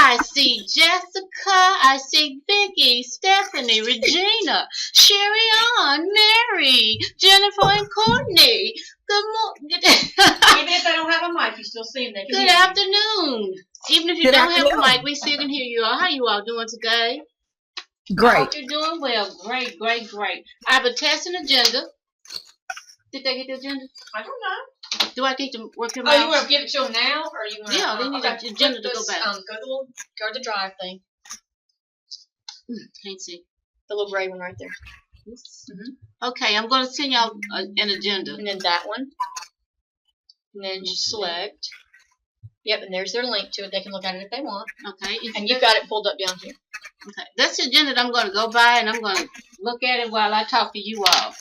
I see Jessica. I see Vicky, Stephanie, Regina, Sherry Ann, Mary, Jennifer, and Courtney. Good morning. Even if they don't have a mic, you still see them. They can Good afternoon. Even if you don't have a mic, we still can hear you all. How you all doing today? Great. I hope you're doing well. Great, great, great. I have a test and agenda. Did they get the agenda? I don't know. Do I need to work them out? out? You want to give it to them now, or you want to? Yeah, they need the agenda to go back. Go to the drive thing. Can't see. The little gray one right there. Okay, I'm going to send y'all an agenda. And then that one. And then just select. Yep, and there's their link to it. They can look at it if they want. Okay. And you've got it pulled up down here. Okay, that's the agenda that I'm going to go by, and I'm going to look at it while I talk to you all.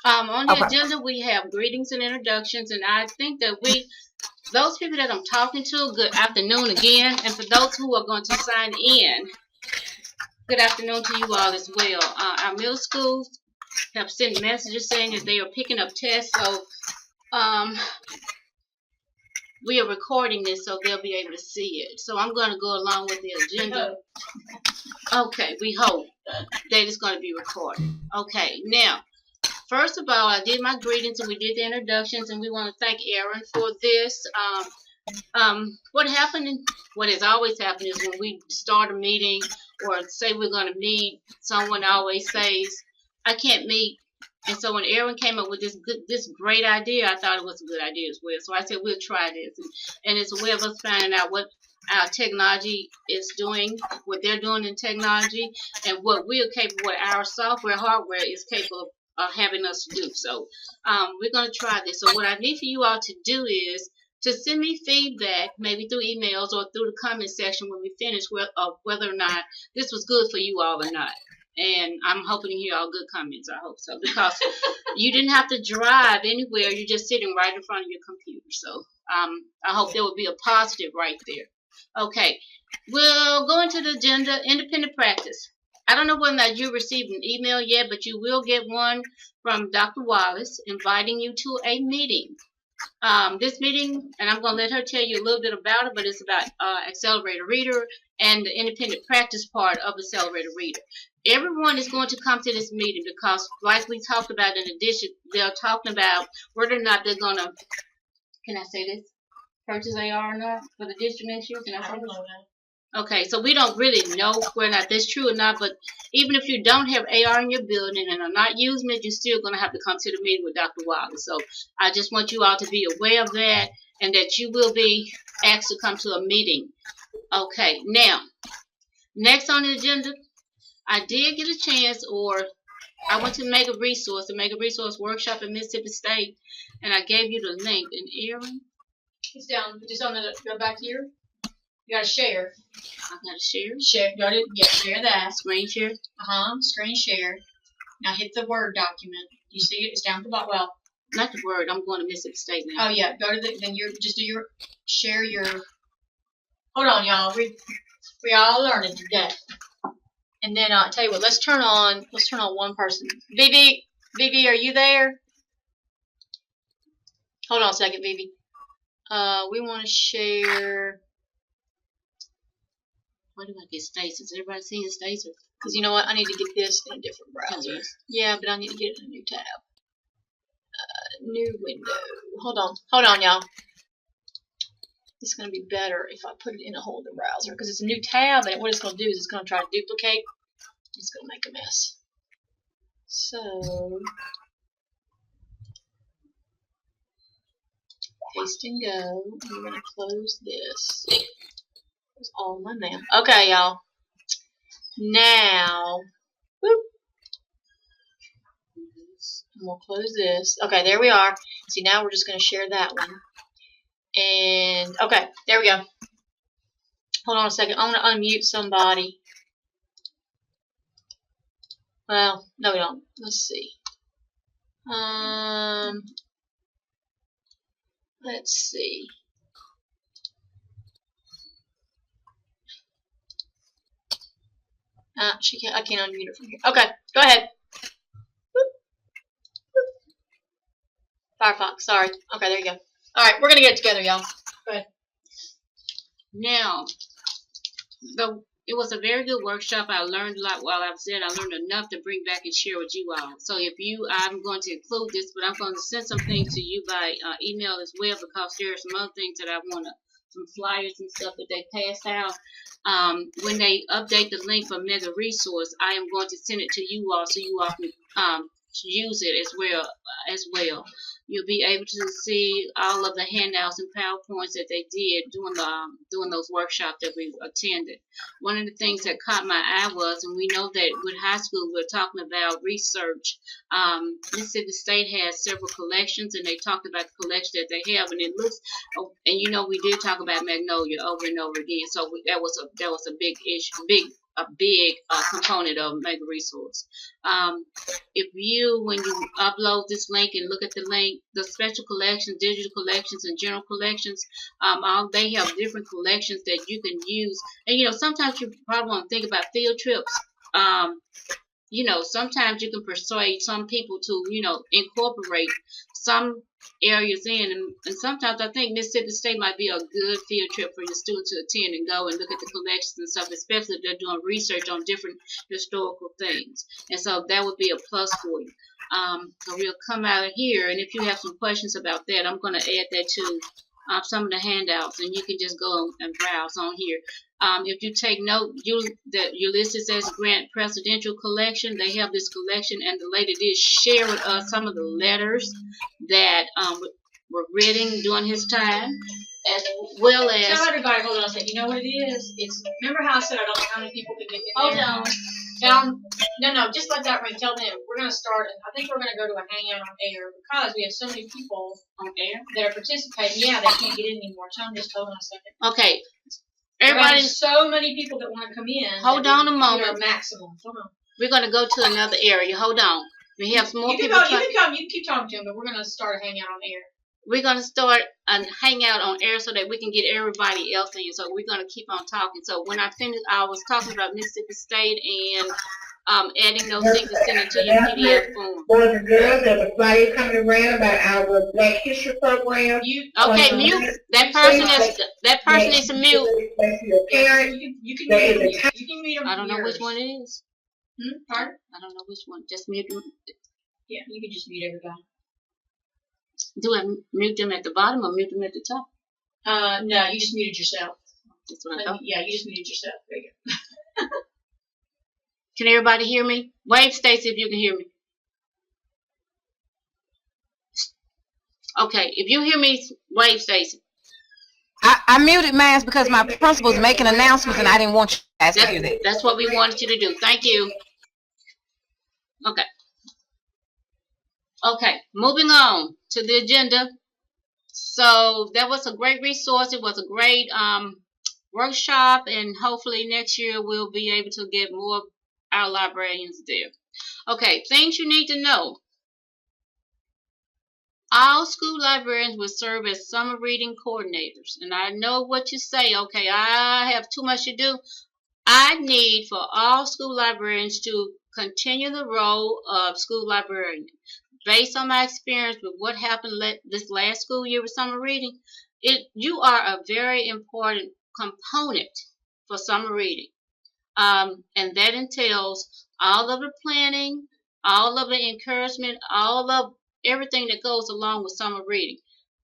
On the agenda, we have greetings and introductions, and I think that those people that I'm talking to, good afternoon again, and for those who are going to sign in, good afternoon to you all as well. Our middle schools have sent messages saying that they are picking up tests, so we are recording this so they'll be able to see it. So I'm going to go along with the agenda. Okay, we hope that it's going to be recorded. Okay, now, first of all, I did my greetings and we did the introductions, and we want to thank Aaron for this. What has always happened is when we start a meeting or say we're going to meet, someone always says, I can't meet. And so when Aaron came up with this great idea, I thought it was a good idea as well. So I said, we'll try this. And it's a way of us finding out what our technology is doing, what they're doing in technology, and what we're capable, what our software, hardware is capable of having us to do. So we're going to try this. So what I need for you all to do is to send me feedback, maybe through emails or through the comment section when we finish, of whether or not this was good for you all or not. And I'm hoping to hear all good comments. I hope so, because you didn't have to drive anywhere. You're just sitting right in front of your computer. So I hope there will be a positive right there. Okay, we'll go into the agenda. Independent practice. I don't know whether or not you received an email yet, but you will get one from Dr. Wallace inviting you to a meeting. This meeting, and I'm going to let her tell you a little bit about it, but it's about Accelerated Reader and the independent practice part of Accelerated Reader. Everyone is going to come to this meeting because, like we talked about in addition, they're talking about whether or not they're going to, can I say this, purchase AR or not for the district next year? Can I say this? Okay, so we don't really know whether or not that's true or not, but even if you don't have AR in your building and are not using it, you're still going to have to come to the meeting with Dr. Wallace. So I just want you all to be aware of that and that you will be asked to come to a meeting. Okay, now, next on the agenda, I did get a chance, or I went to make a resource workshop at Mississippi State, and I gave you the link. And Aaron? It's down, just on the, go back here. You gotta share. I gotta share. Share. Share that. Screen share. Screen share. Now hit the Word document. You see it? It's down at the bottom. Well, not the Word. I'm going to Mississippi State now. Oh yeah. Go to the. Then just do your share your. Hold on, y'all. We all learning today. And then I'll tell you what. Let's turn on one person. Vivi, are you there? Hold on a second, Vivi. We want to share. Where do I get Stacy? Is everybody seeing Stacy? Because you know what? I need to get this in a different browser. Yeah, but I need to get it in a new tab. New window. Hold on, y'all. It's going to be better if I put it in a whole other browser because it's a new tab, and what it's going to do is it's going to try to duplicate. It's going to make a mess. So, paste and go. I'm going to close this. Close all my mail. Okay, y'all. Now, whoop. And we'll close this. Okay, there we are. See, now we're just going to share that one. And, okay, there we go. Hold on a second. I want to unmute somebody. Well, no we don't. Let's see. Let's see. I can't unmute her from here. Okay, go ahead. Firefox, sorry. Okay, there you go. Alright, we're going to get it together, y'all. Go ahead. Now, So it was a very good workshop. I learned a lot while I was there. I learned enough to bring back and share with you all. So I'm going to include this, but I'm going to send some things to you by email as well, because there are some other things that I want to, some flyers and stuff that they passed out. When they update the link for Mega Resource, I am going to send it to you all so you all can use it as well. You'll be able to see all of the handouts and PowerPoints that they did during those workshops that we attended. One of the things that caught my eye was, and we know that with high school we're talking about research. Mississippi State has several collections, and they talked about the collection that they have, and it looks. Oh, and you know we did talk about Magnolia over and over again, so that was a big issue, a big component of Mega Resource. If you, when you upload this link and look at the link, the special collections, digital collections, and general collections, they have different collections that you can use. And sometimes you probably want to think about field trips. Sometimes you can persuade some people to, incorporate some areas in, and sometimes I think Mississippi State might be a good field trip for your students to attend and go and look at the collections and stuff, especially if they're doing research on different historical things. And so that would be a plus for you. So we'll come out of here, and if you have some questions about that, I'm going to add that to some of the handouts, and you can just go and browse on here. If you take note, that your list is as Grant Presidential Collection. They have this collection, and the lady did share with us some of the letters that were written during his time, as well as. Tell everybody, hold on a second. You know what it is? Remember how I said I don't know how many people can get in Hold there? on. Tell them. No, just let that ring. Tell them we're going to start. I think we're going to go to a hangout on air because we have so many people on air that are participating. Yeah, they can't get in anymore. Tell them just hold on a second. Okay. Everybody, so many people that want to come in. Hold on a moment. Maximum. Hold on. We're going to go to another area. Hold on. We have some more people. You can come. You can keep talking to them, but we're going to start a hangout on air. We're going to start a hangout on air so that we can get everybody else in. So we're going to keep on talking. So when I finished, I was talking about Mississippi State and adding those things and sending to your PDF form. Boys and girls, there's a flyer coming around about our Black History program. Okay, mute. That person is a mute. You can mute them. I don't know which one it is. Pardon? I don't know which one. Just mute them. Yeah, you can just mute everybody. Do I mute them at the bottom or mute them at the top? No, you just muted yourself. That's what I thought. Yeah, you just muted yourself. There you go. Can everybody hear me? Wave, Stacy, if you can hear me. Okay, if you hear me, wave, Stacy. I muted mine because my principal was making announcements and I didn't want you guys to hear that. That's what we wanted you to do. Thank you. Okay. Okay, moving on to the agenda. So that was a great resource. It was a great workshop, and hopefully next year we'll be able to get more of our librarians there. Okay, things you need to know. All school librarians will serve as summer reading coordinators. And I know what you say, okay, I have too much to do. I need for all school librarians to continue the role of school librarian. Based on my experience with what happened this last school year with summer reading, you are a very important component for summer reading. And that entails all of the planning, all of the encouragement, all of everything that goes along with summer reading.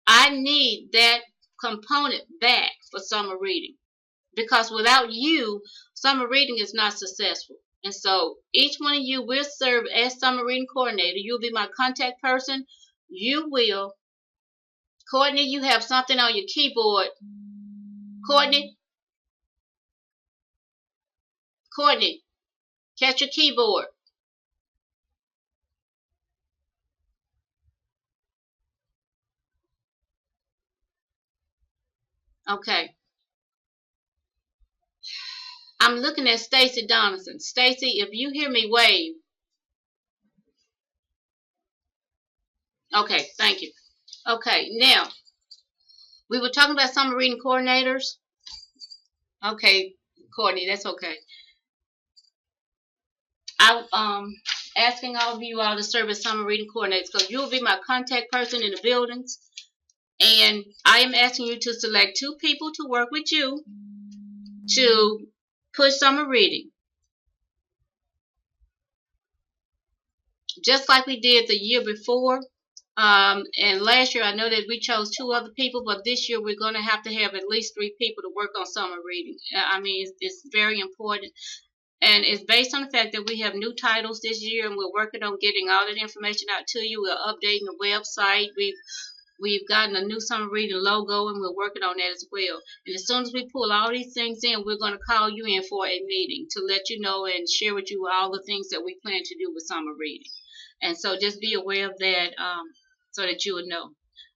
I need that component back for summer reading, because without you, summer reading is not successful. And so each one of you will serve as summer reading coordinator. You'll be my contact person. You will. Courtney, you have something on your keyboard. Courtney, catch your keyboard. Okay. I'm looking at Stacy Donaldson. Stacy, if you hear me, wave. Okay, thank you. Okay, now, we were talking about summer reading coordinators. Okay, Courtney, that's okay. I'm asking all of you all to serve as summer reading coordinators, because you will be my contact person in the buildings. And I am asking you to select 2 people to work with you to put summer reading. Just like we did the year before. And last year I know that we chose 2 other people, but this year we're going to have at least 3 people to work on summer reading. I mean, it's very important. And it's based on the fact that we have new titles this year, and we're working on getting all that information out to you. We're updating the website. We've gotten a new summer reading logo, and we're working on that as well. And as soon as we pull all these things in, we're going to call you in for a meeting to let you know and share with you all the things that we plan to do with summer reading. And so just be aware of that so that you would know.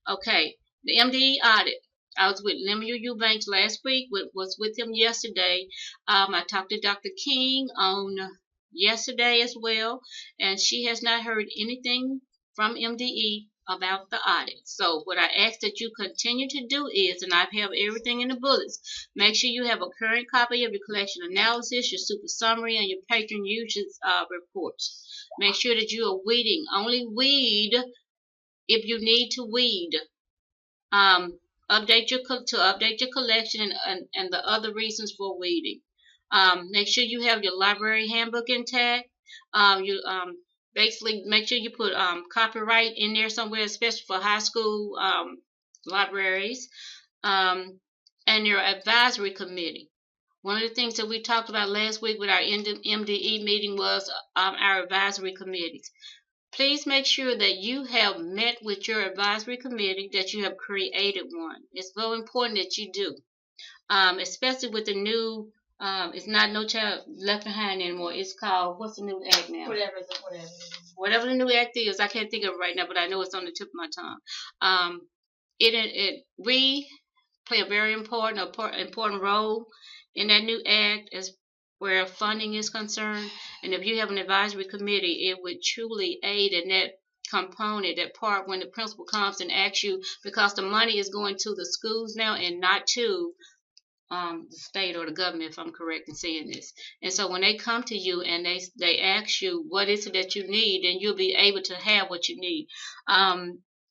Okay, the MDE audit. I was with Lemuel Eubanks last week, was with him yesterday. I talked to Dr. King on yesterday as well, and she has not heard anything from MDE about the audit. So what I ask that you continue to do is, and I have everything in the bullets, make sure you have a current copy of your collection analysis, your super summary, and your patron usage reports. Make sure that you are weeding. Only weed if you need to weed. Update your collection and the other reasons for weeding. Make sure you have your library handbook intact. Basically make sure you put copyright in there somewhere, especially for high school libraries, and your advisory committee. One of the things that we talked about last week with our MDE meeting was our advisory committees. Please make sure that you have met with your advisory committee, that you have created one. It's very important that you do, especially with the new, it's not No Child Left Behind anymore. It's called, what's the new act now? Whatever the new act is, I can't think of it right now, but I know it's on the tip of my tongue. We play a very important role in that new act as where funding is concerned. And if you have an advisory committee, it would truly aid in that component, that part when the principal comes and asks you, because the money is going to the schools now and not to the state or the government, if I'm correct in saying this. And so when they come to you and they ask you what is it that you need, then you'll be able to have what you need.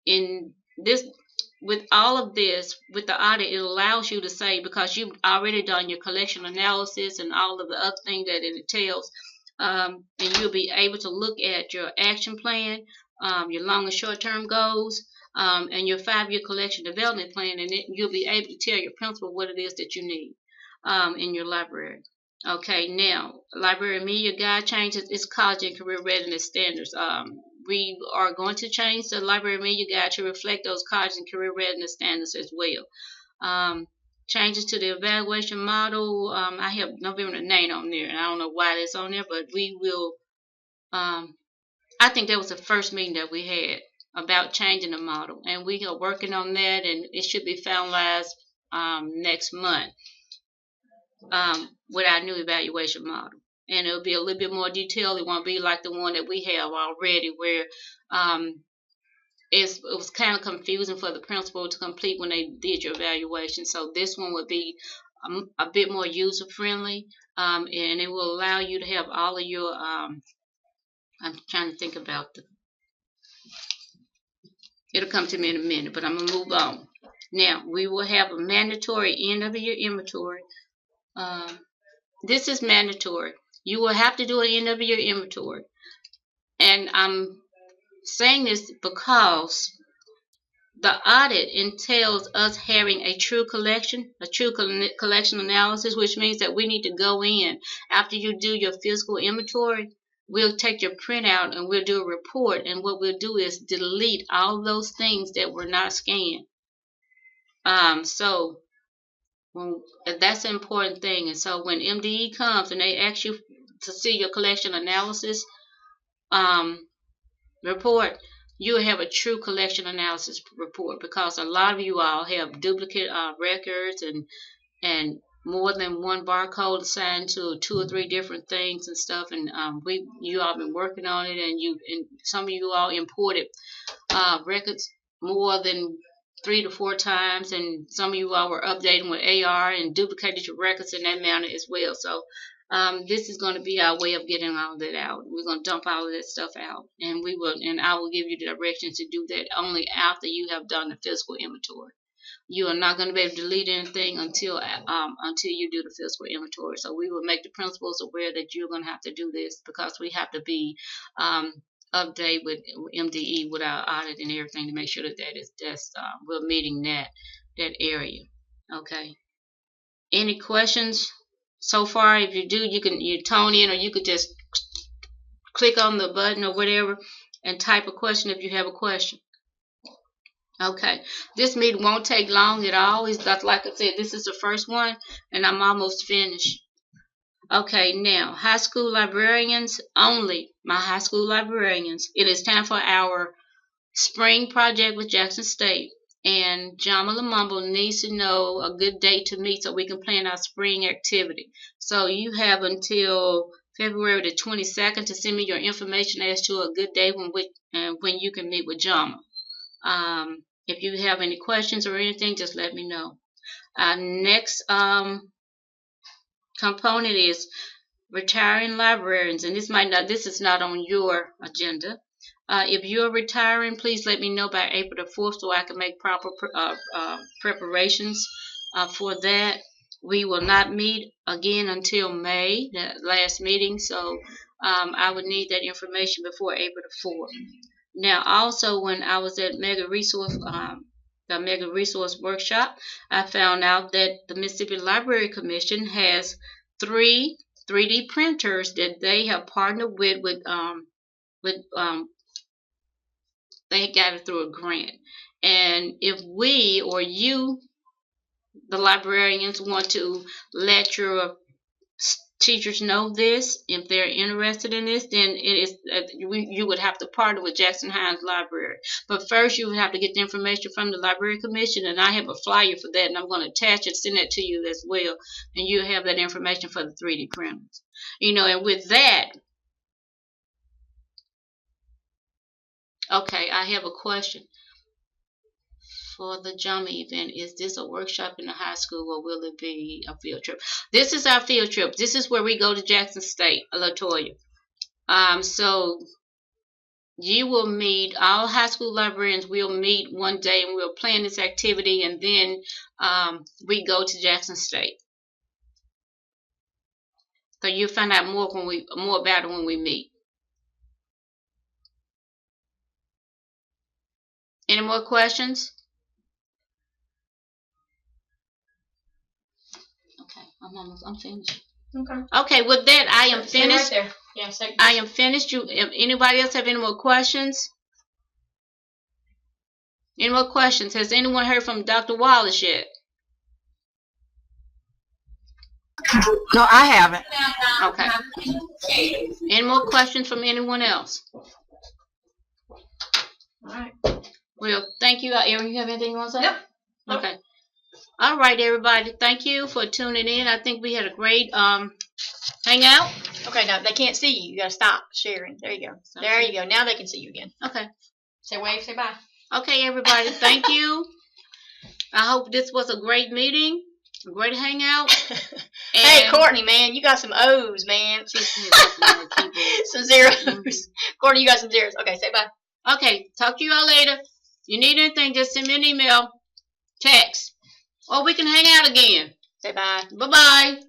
In this, with all of this, with the audit, it allows you to say, because you've already done your collection analysis and all of the other things that it entails, and you'll be able to look at your action plan, your long and short-term goals, and your 5-year collection development plan, and you'll be able to tell your principal what it is that you need in your library. Okay, now, library media guide changes its college and career readiness standards. We are going to change the library media guide to reflect those college and career readiness standards as well. Changes to the evaluation model. I have November the 9th on there, and I don't know why that's on there, but we will. I think that was the first meeting that we had about changing the model, and we are working on that, and it should be finalized next month with our new evaluation model. And it'll be a little bit more detailed. It won't be like the one that we have already, where it was kind of confusing for the principal to complete when they did your evaluation. So this one would be a bit more user friendly, and it will allow you to have all of your. I'm trying to think about it'll come to me in a minute, but I'm gonna move on. Now we will have a mandatory end of the year inventory. This is mandatory. You will have to do an end of the year inventory, and I'm saying this because the audit entails us having a true collection analysis, which means that we need to go in after you do your physical inventory. We'll take your printout and we'll do a report, and what we'll do is delete all those things that were not scanned. So that's an important thing. And so when MDE comes and they ask you to see your collection analysis report, you will have a true collection analysis report, because a lot of you all have duplicate records and more than one barcode assigned to 2 or 3 different things and stuff. And you all been working on it, and some of you all imported records more than 3 to 4 times, and some of you all were updating with AR and duplicated your records in that manner as well. So this is going to be our way of getting all that out. We're going to dump all of that stuff out, and I will give you the directions to do that only after you have done the physical inventory. You are not going to be able to delete anything until you do the physical inventory. So we will make the principals aware that you're going to have to do this because we have to be update with MDE with our audit and everything to make sure that we're meeting that area. Okay. Any questions so far? If you do, you tone in, or you could just click on the button or whatever and type a question if you have a question. Okay, this meeting won't take long at all. Like I said, this is the first one, and I'm almost finished. Okay, now, high school librarians only, my high school librarians. It is time for our spring project with Jackson State. And Jama Lamumble needs to know a good date to meet so we can plan our spring activity. So you have until February the 22nd to send me your information as to a good day when you can meet with Jama. If you have any questions or anything, just let me know. Our next component is retiring librarians, and this is not on your agenda. If you're retiring, please let me know by April the 4th so I can make proper preparations for that. We will not meet again until May, the last meeting, so I would need that information before April the 4th. Now, also, when I was at the Mega Resource Workshop, I found out that the Mississippi Library Commission has 3 3D printers that they have partnered with they got it through a grant. And if we or you, the librarians, want to let your teachers know this, if they're interested in this, then you would have to partner with Jackson Hines Library. But first, you would have to get the information from the Library Commission, and I have a flyer for that, and I'm going to attach it, send that to you as well, and you have that information for the 3D printers. And with that, okay, I have a question. For the JAMA event, is this a workshop in the high school or will it be a field trip? This is our field trip. This is where we go to Jackson State, LaToya. So you will meet, all high school librarians will meet one day and we'll plan this activity, and then we go to Jackson State. So you'll find out more about it when we meet. Any more questions? I'm finished. Okay, with that, I am finished. Stay right there. Yeah, I am finished. Anybody else have any more questions? Any more questions? Has anyone heard from Dr. Wallace yet? No, I haven't. Okay. Any more questions from anyone else? All right. Well, thank you. Erin, you have anything you want to say? Nope. Okay. All right, everybody. Thank you for tuning in. I think we had a great hangout. Okay, now they can't see you. You gotta stop sharing. There you go. There you go. Now they can see you again. Okay. Say wave. Say bye. Okay, everybody. Thank you. I hope this was a great meeting, a great hangout. Hey, Courtney, man, you got some O's, man. Some zeros. Courtney, you got some zeros. Okay, say bye. Okay, talk to you all later. You need anything, just send me an email, text, or we can hang out again. Say bye. Bye-bye.